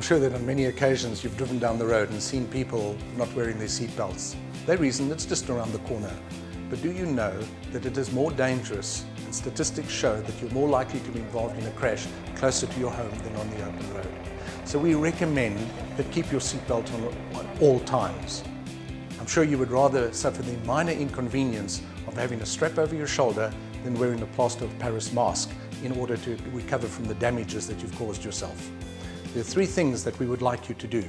sure that on many occasions you've driven down the road and seen people not wearing their seat belts. Their reason, it's just around the corner. But do you know that it is more dangerous, and statistics show that you're more likely to be involved in a crash closer to your home than on the open road. So we recommend that keep your seatbelt on at all times. I'm sure you would rather suffer the minor inconvenience of having a strap over your shoulder than wearing a plaster of Paris mask in order to recover from the damages that you've caused yourself. There are three things that we would like you to do.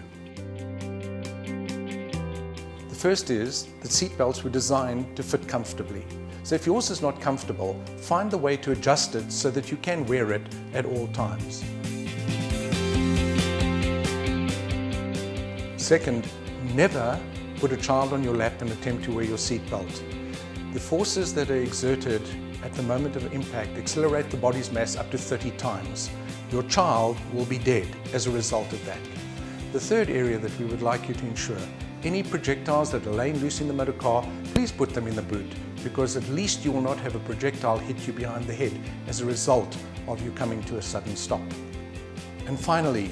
The first is that seatbelts were designed to fit comfortably. So if yours is not comfortable, find the way to adjust it so that you can wear it at all times. Second, never put a child on your lap and attempt to wear your seatbelt. The forces that are exerted at the moment of impact accelerate the body's mass up to 30 times. Your child will be dead as a result of that. The third area that we would like you to ensure, any projectiles that are laying loose in the motor car, please put them in the boot, because at least you will not have a projectile hit you behind the head as a result of you coming to a sudden stop. And finally,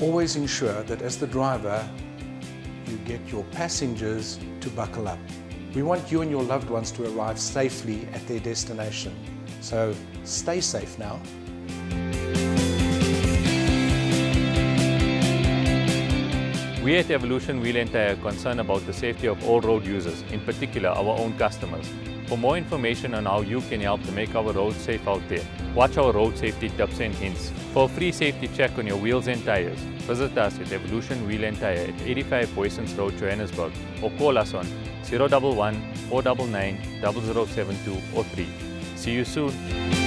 always ensure that as the driver, you get your passengers to buckle up. We want you and your loved ones to arrive safely at their destination. So stay safe now. We at Evolution Wheel and Tire are concerned about the safety of all road users, in particular our own customers. For more information on how you can help to make our roads safe out there, watch our road safety tips and hints. For a free safety check on your wheels and tires, visit us at Evolution Wheel and Tire at 85 Boysons Road, Johannesburg, or call us on 011 499 0072 or 3. See you soon.